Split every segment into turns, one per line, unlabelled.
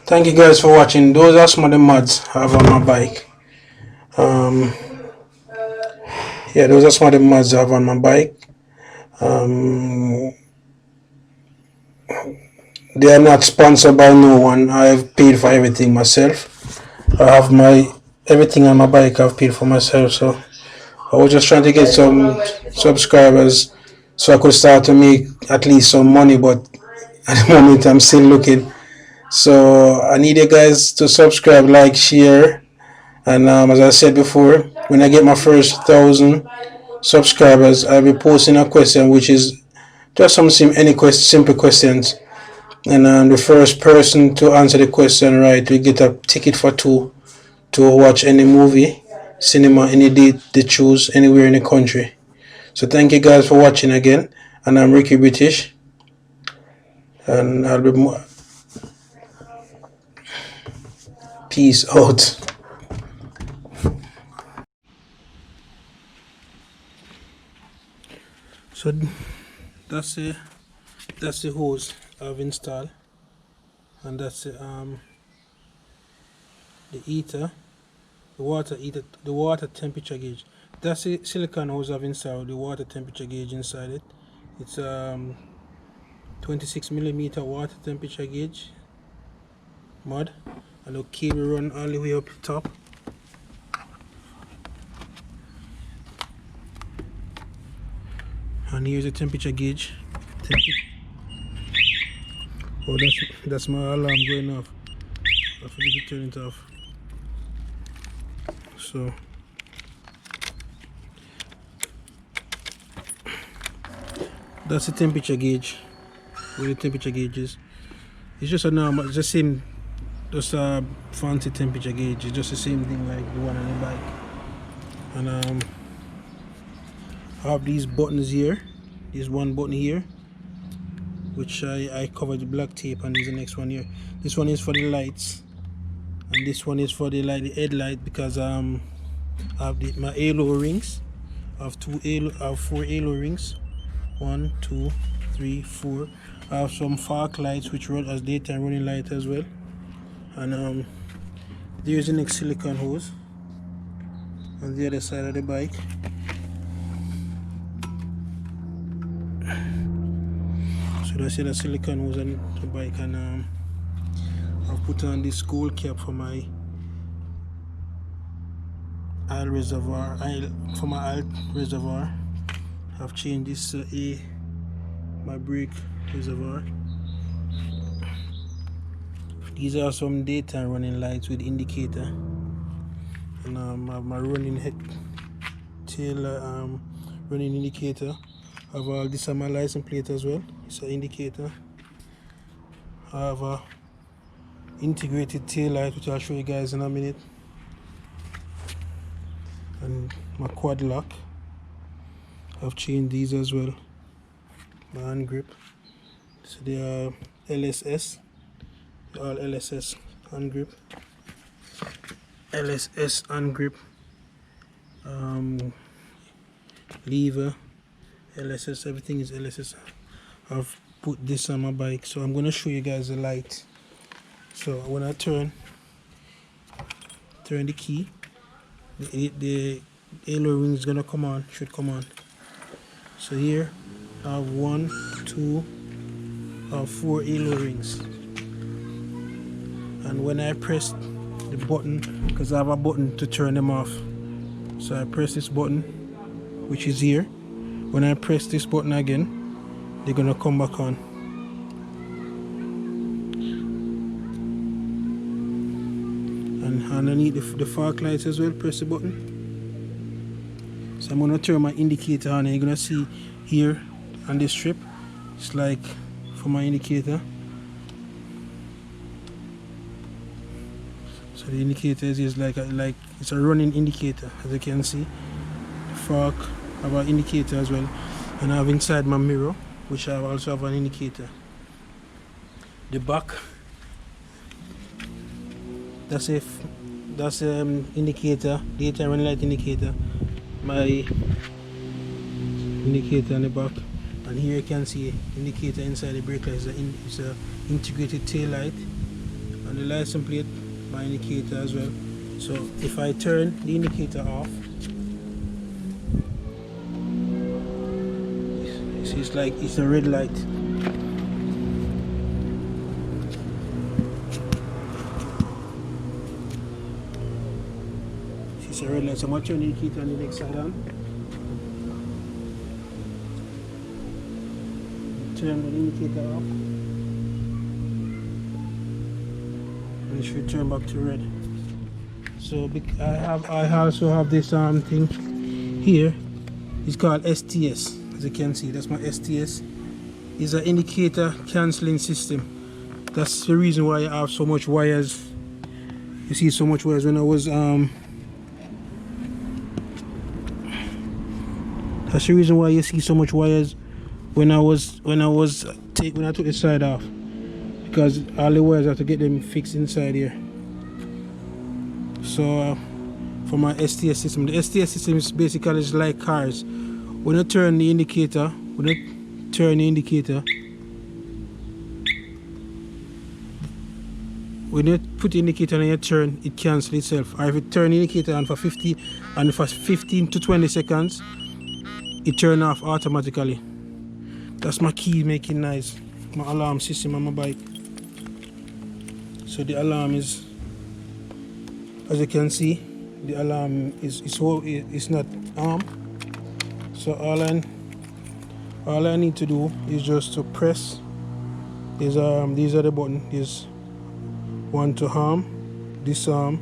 Thank you guys for watching. Those are some of the mods I have on my bike. Um, yeah, those are some of the mods I have on my bike. Um, they are not sponsored by no one. I have paid for everything myself. I have my everything on my bike. I've paid for myself. So I was just trying to get some subscribers so I could start to make at least some money. But at the moment, I'm still looking. So I need you guys to subscribe, like, share, and as I said before, when I get my first 1,000 subscribers, I'll be posting a question, which is just some simple questions, and the first person to answer the question right will get a ticket for two to watch any movie, cinema, any date they choose anywhere in the country. So thank you guys for watching again, and I'm Ricky British, and I'll be peace out. So that's the hose I've installed, and that's the heater, the water temperature gauge. That's the silicone hose I've installed, the water temperature gauge inside it. It's 26 millimeter water temperature gauge mud, and the cable run all the way up the top. And here's the temperature gauge. Oh, that's my alarm going off. I forget to turn it off. So that's the temperature gauge. Where the temperature gauge is. It's just a normal, it's the same, just a fancy temperature gauge. It's just the same thing like the one on the bike. And I have these buttons here. There's one button here, which I covered with black tape, and there's the next one here. This one is for the lights, and this one is for the headlight, because I have my halo rings. I have 4 halo rings. 1, 2, 3, 4. I have some fog lights which run as daytime running light as well. And there's the next silicone hose on the other side of the bike. So that's the silicone hose on the bike, and I've put on this gold cap for my oil reservoir. I've changed this my brake reservoir. These are some daytime running lights with indicator, and I have my running tail running indicator. I have all this on my license plate as well. It's an indicator. I have a integrated tail light, which I'll show you guys in a minute, and my quad lock. I've changed these as well. My hand grip. So they are LSS. They're all LSS hand grip. LSS hand grip. Lever. LSS. Everything is LSS. I've put this on my bike, so I'm gonna show you guys the light. So when I turn the key, the halo ring is gonna come on. Should come on. So here I have 1, 2, 4 halo rings, and when I press the button, because I have a button to turn them off, so I press this button, which is here. When I press this button again, they're gonna come back on. And underneath the fog lights as well, press the button. So I'm gonna turn my indicator on, and you're gonna see here on this strip, it's like for my indicator. So the indicator is like it's a running indicator, as you can see. The fog, I have an indicator as well, and I have inside my mirror, which I also have an indicator. The back, that's indicator, daytime running light indicator. My indicator on the back, and here you can see indicator inside the brake light. It's a integrated tail light, and the license plate, my indicator as well. So if I turn the indicator off, it's like it's a red light. It's a red light. So I'm going to turn the indicator on the next side on. Turn the indicator off. And it should turn back to red. So I also have this thing here. It's called STS. As you can see, that's my STS. It's an indicator cancelling system. That's the reason why I have so much wires. You see so much wires when I was that's the reason why you see so much wires when I took the side off, because all the wires I have to get them fixed inside here. So for my STS system, the STS system is basically just like cars. When you turn the indicator, when you put the indicator on and you turn, it cancels itself. Or if you turn the indicator on for 15 to 20 seconds, it turns off automatically. That's my key making noise, my alarm system on my bike. So the alarm is, as you can see, the alarm is not armed. So all I need to do is just to press. These are the buttons. There's one to arm, disarm,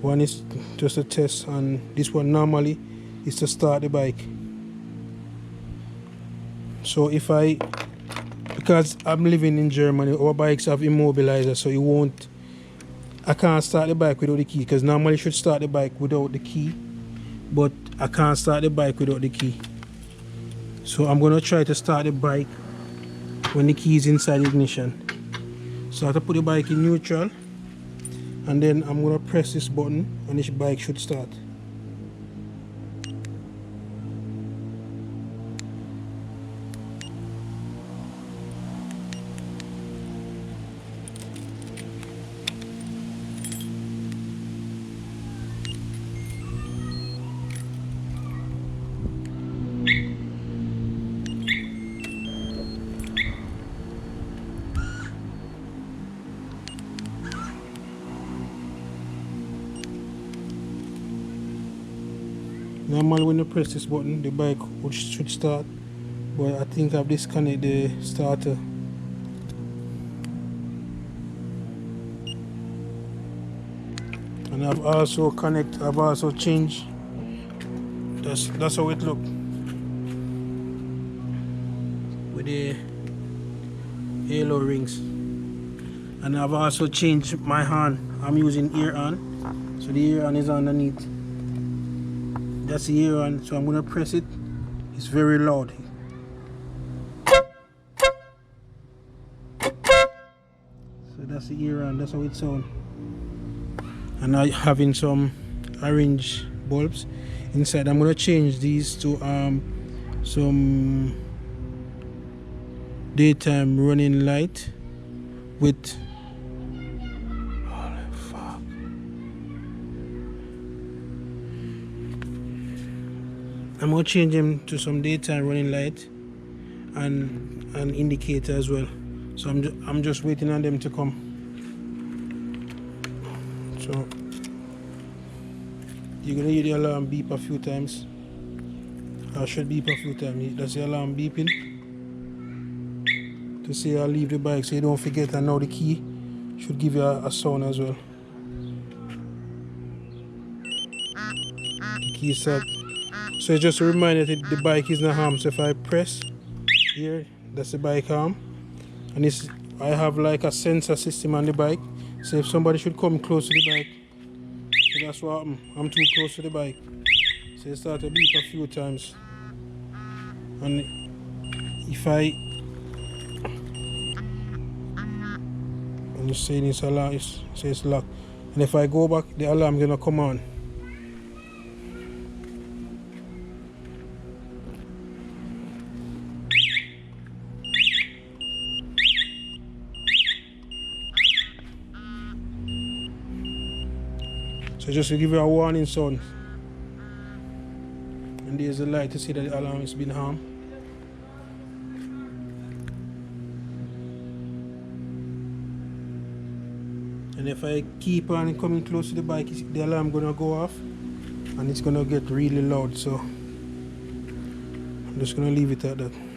one is just a test, and this one normally is to start the bike. So because I'm living in Germany, our bikes have immobilizer, so I can't start the bike without the key, because normally you should start the bike without the key, but I can't start the bike without the key. So I'm going to try to start the bike when the key is inside the ignition. So I have to put the bike in neutral, and then I'm going to press this button and this bike should start. Normally when you press this button, the bike should start, but I think I've disconnected the starter. And I've also changed. That's how it look with the halo rings. And I've also changed my horn. I'm using ear on, so the ear on is underneath. That's the ear on, so I'm gonna press it. It's very loud. So that's the ear on, that's how it sounds. And I'm having some orange bulbs inside. I'm gonna change these to some daytime running light with I'm gonna change them to some daytime running light and an indicator as well. So I'm just waiting on them to come. So you're gonna hear the alarm beep a few times. I should beep a few times. That's the alarm beeping to say I'll leave the bike, so you don't forget. And now the key should give you a sound as well. The key is set. So it's just a reminder that the bike is not harmed. So if I press here, that's the bike arm, and I have like a sensor system on the bike. So if somebody should come close to the bike, so that's what happened. I'm too close to the bike, so it started to beep a few times. And if I'm just saying it's alarm, it's locked. And if I go back, the alarm is gonna come on. So just to give you a warning sound. And there's a light to see that the alarm has been harmed. And if I keep on coming close to the bike, the alarm gonna go off and it's gonna get really loud, so I'm just gonna leave it at that.